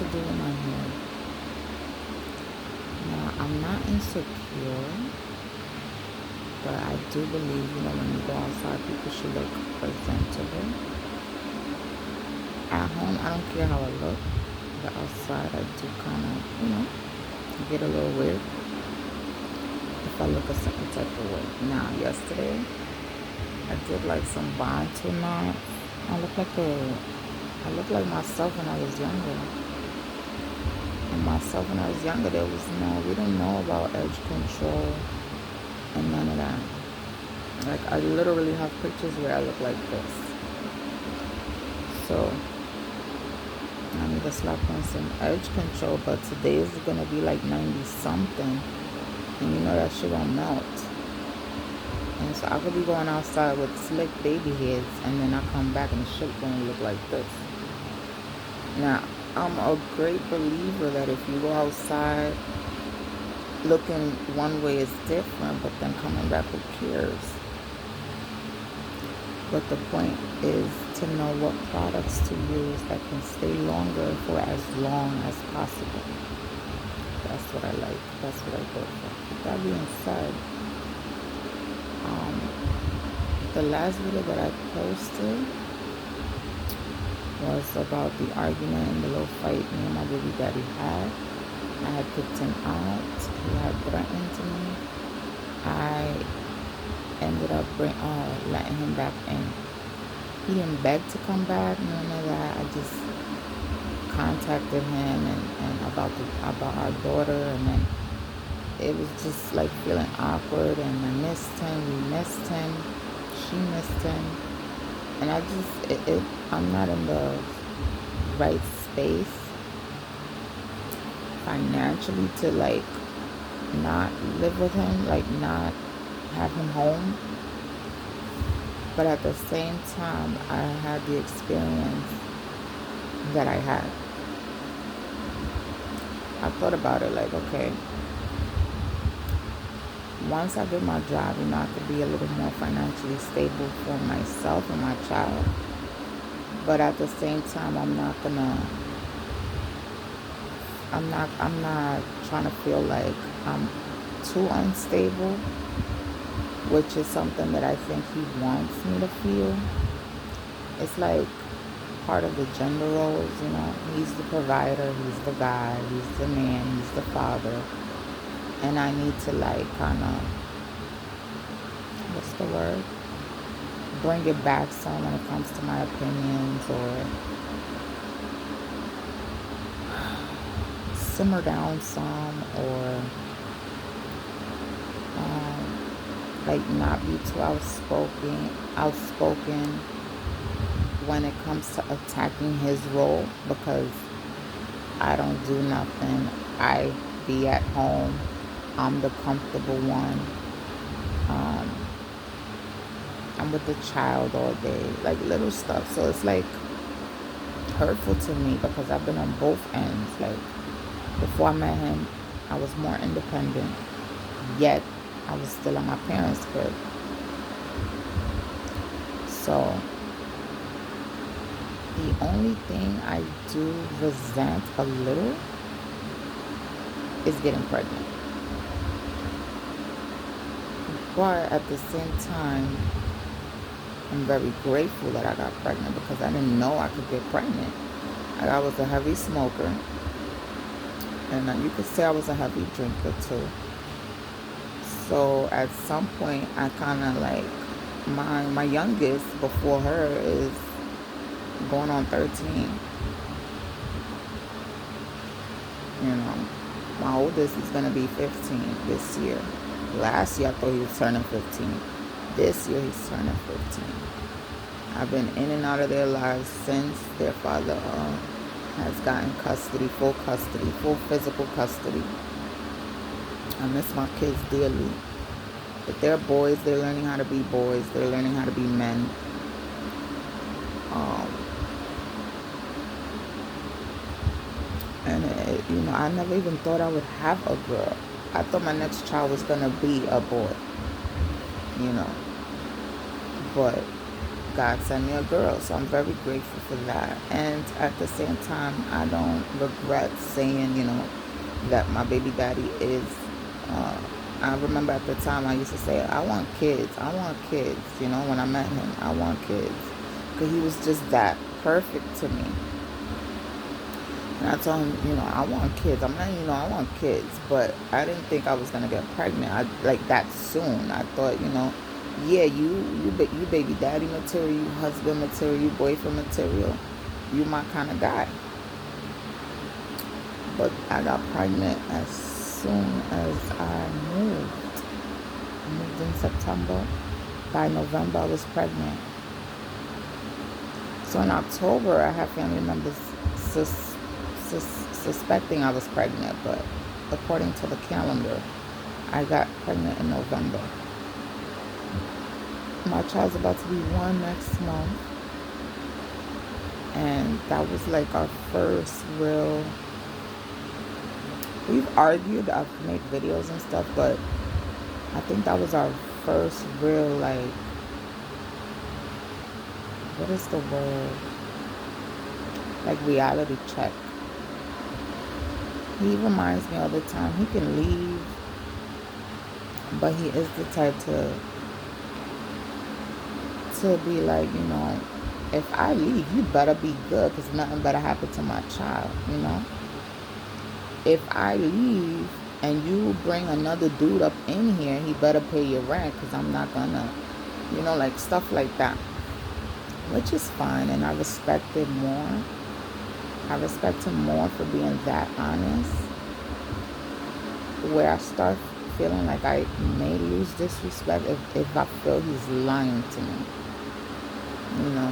to do with my hair. Now, I'm not insecure, but I do believe, when you go outside, people should look presentable. At home, I don't care how I look, but outside, I do kind of, get a little weird if I look a certain type of way. Now, yesterday, I did like some bantu knots. I look like myself when I was younger. And myself when I was younger, we didn't know about edge control and none of that. Like, I literally have pictures where I look like this. So, I need to slap on some edge control, but today is gonna be like 90 something. And you know that shit won't melt. And so I could be going outside with slick baby heads, and then I come back and the shit gonna look like this. Now, I'm a great believer that if you go outside looking one way is different, but then coming back, who cares? But the point is to know what products to use that can stay longer for as long as possible. That's what I like. That's what I go for. With that being said, the last video that I posted was about the argument and the little fight me and my baby daddy had. I had kicked him out. He had threatened me. I ended up letting him back in. He didn't beg to come back, none of that. I just contacted him and about our daughter, and then it was just like feeling awkward, and I missed him, we missed him, she missed him, and I'm not in the right space financially to like not live with him, like not have him home. But at the same time, I had the experience that I had. I thought about it like, okay, once I get my job, I could be a little more financially stable for myself and my child. But at the same time, I'm not trying to feel like I'm too unstable, which is something that I think he wants me to feel. It's like part of the gender roles, He's the provider, he's the guy, he's the man, he's the father. And I need to like kind of, what's the word? Bring it back some when it comes to my opinions, or simmer down some, or like not be too outspoken when it comes to attacking his role, because I don't do nothing. I be at home. I'm the comfortable one. I'm with the child all day, like little stuff. So it's like hurtful to me because I've been on both ends. Like before I met him, I was more independent, yet I was still at my parents' crib. So the only thing I do resent a little is getting pregnant. But at the same time, I'm very grateful that I got pregnant because I didn't know I could get pregnant. I was a heavy smoker, and you could say I was a heavy drinker too. So at some point, I kind of like, my youngest before her is going on 13. My oldest is going to be 15 this year. Last year I thought he was turning 15. This year he's turning 15. I've been in and out of their lives since their father has gotten custody, full physical custody. I miss my kids dearly. But they're boys, they're learning how to be boys, they're learning how to be men. And I never even thought I would have a girl. I thought my next child was gonna be a boy, But God sent me a girl. So I'm very grateful for that. And at the same time, I don't regret saying, that my baby daddy is, uh, I remember at the time I used to say, I want kids. I want kids. When I met him, I want kids. Because he was just that perfect to me. And I told him, I want kids. I'm not, I want kids. But I didn't think I was going to get pregnant like that soon. I thought, yeah, you baby daddy material, you husband material, you boyfriend material. You my kind of guy. But I got pregnant as soon as I moved. I moved in September. By November, I was pregnant. So in October, I had family members suspecting I was pregnant, but according to the calendar, I got pregnant in November. My child's about to be 1 next month, and that was like our first real. We've argued, I've made videos and stuff, but I think that was our first real, like, what is the word? Like, reality check. He reminds me all the time, he can leave, but he is the type to be like, if I leave, you better be good, because nothing better happen to my child, If I leave and you bring another dude up in here, he better pay your rent, because I'm not gonna, like stuff like that. Which is fine, and I respect it more. I respect him more for being that honest. Where I start feeling like I may lose disrespect if I feel he's lying to me.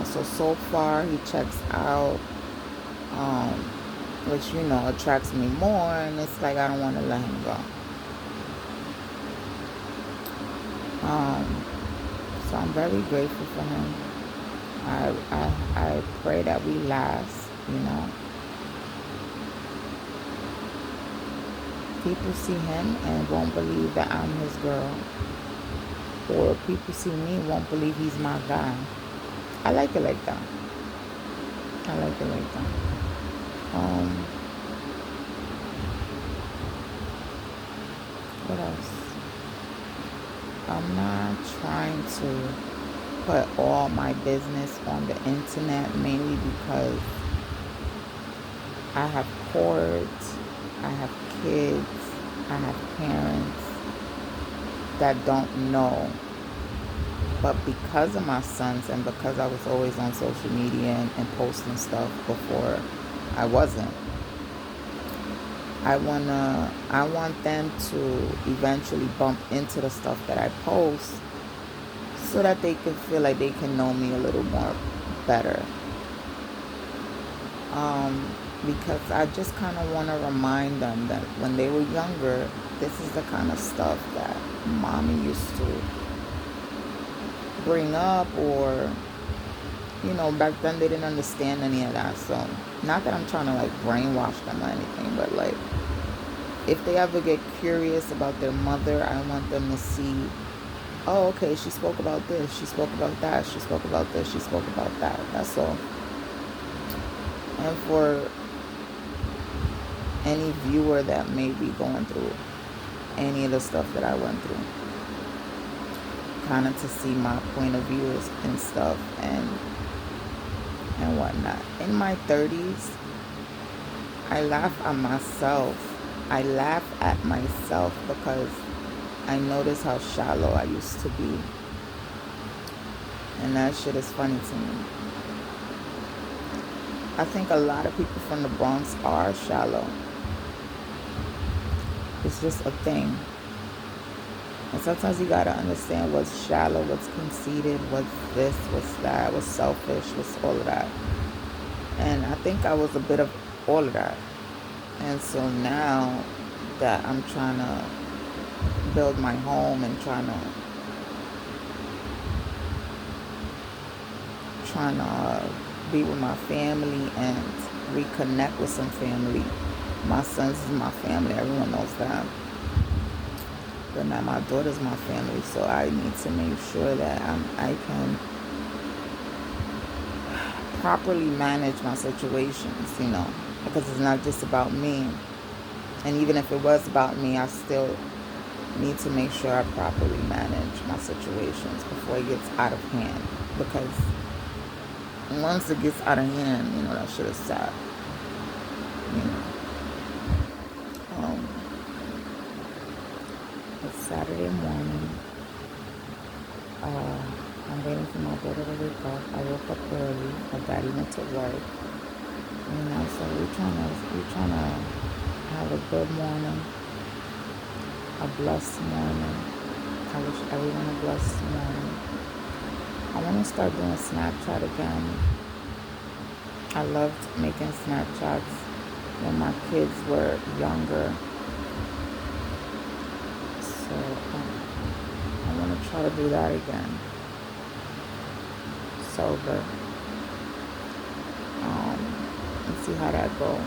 So far he checks out, which, attracts me more, and it's like I don't want to let him go. So I'm very grateful for him. I pray that we last, People see him and won't believe that I'm his girl. Or people see me and won't believe he's my guy. I like it like that. What else? I'm not trying to put all my business on the internet, mainly because I have cords, I have kids, I have parents that don't know. But because of my sons, and because I was always on social media and posting stuff before I wasn't, I want them to eventually bump into the stuff that I post, so that they can feel like they can know me a little more better. Because I just kind of want to remind them that when they were younger, this is the kind of stuff that mommy used to bring up, or back then they didn't understand any of that. So not that I'm trying to like brainwash them or anything, but like, if they ever get curious about their mother, I want them to see, oh, okay, she spoke about this, she spoke about that, she spoke about this, she spoke about that. That's all. And for any viewer that may be going through any of the stuff that I went through, kind of to see my point of view and stuff and whatnot. In my 30s, I laugh at myself. I laugh at myself because I notice how shallow I used to be. And that shit is funny to me. I think a lot of people from the Bronx are shallow. It's just a thing. And sometimes you gotta understand what's shallow, what's conceited, what's this, what's that, what's selfish, what's all of that. And I think I was a bit of all of that. And so now that I'm trying to build my home and trying to be with my family and reconnect with some family. My sons is my family, everyone knows that. But now my daughter's my family, so I need to make sure that I can properly manage my situations, because it's not just about me. And even if it was about me, I still need to make sure I properly manage my situations before it gets out of hand. Because once it gets out of hand, that shit is sad. You know. It's Saturday morning. I'm waiting for my daughter to wake up. I woke up early. My daddy went to work. So we trying to have a good morning, a blessed morning. I wish everyone a blessed morning. I want to start doing Snapchat again. I loved making Snapchats when my kids were younger. So I want to try to do that again. Sober. And see how that goes.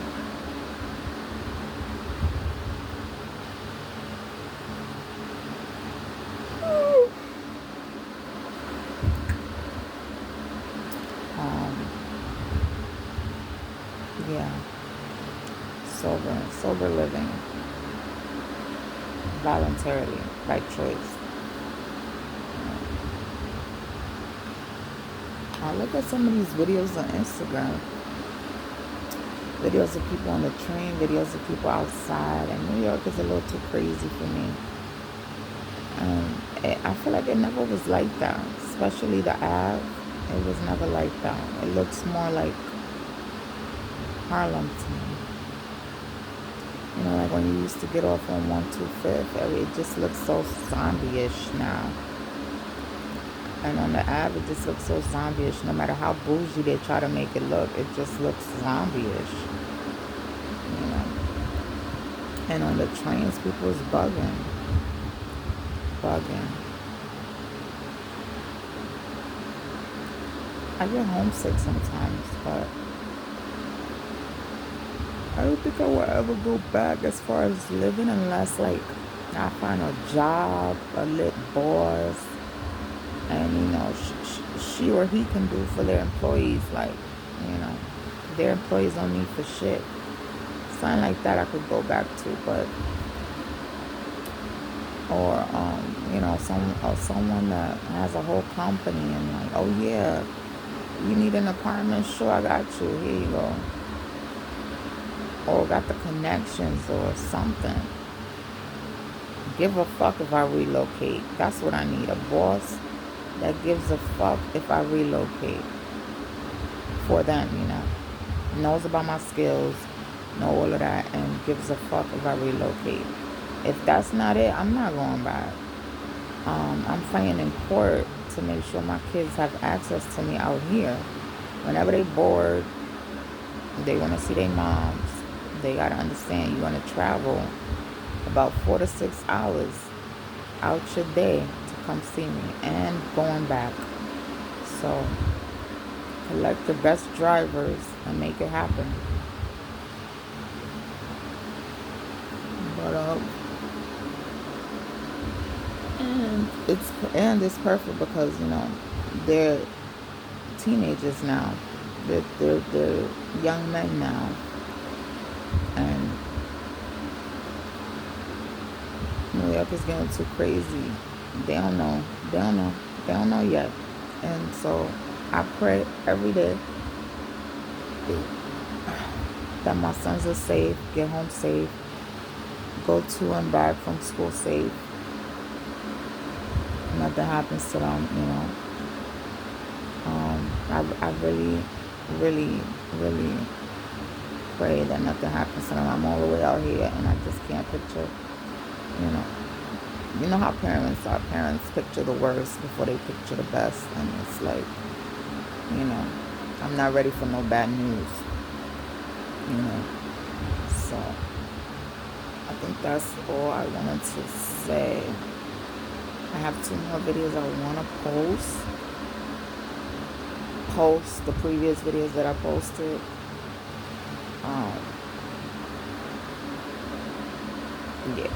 Yeah. Sober living. Voluntarily, by choice. I look at some of these videos on Instagram. Videos of people on the train, videos of people outside. And New York is a little too crazy for me. I feel like it never was like that. Especially the Ave. It was never like that. It looks more like Harlem to me. Like when you used to get off on 125th, it just looks so zombie-ish now. And on the Ave, it just looks so zombie-ish. No matter how bougie they try to make it look, it just looks zombie-ish. And on the trains, people is bugging. I get homesick sometimes, but I don't think I will ever go back as far as living unless, I find a job, a lit boss, and, she or he can do for their employees. Their employees don't need for shit. Something like that I could go back to, but, or, someone that has a whole company and oh yeah, you need an apartment? Sure, I got you. Here you go. Or got the connections or something. Give a fuck if I relocate. That's what I need. A boss that gives a fuck if I relocate. For them, knows about my skills, know all of that, and gives a fuck if I relocate. If that's not it, I'm not going back. I'm fighting in court to make sure my kids have access to me out here. Whenever they bored, they want to see their moms. They got to understand you're going to travel about 4 to 6 hours out your day to come see me and going back. So collect the best drivers and make it happen. But and it's perfect because they're teenagers now. They're young men now. And New York is getting too crazy. They don't know yet. And so I pray every day that my sons are safe, get home safe, go to and back from school safe. Nothing happens to them, I really, really, really pray that nothing happens to them. I'm all the way out here and I just can't picture, how parents are. Parents picture the worst before they picture the best. And it's like, I'm not ready for no bad news, So I think that's all I wanted to say. I have 2 more videos I want to post the previous videos that I posted. Yeah.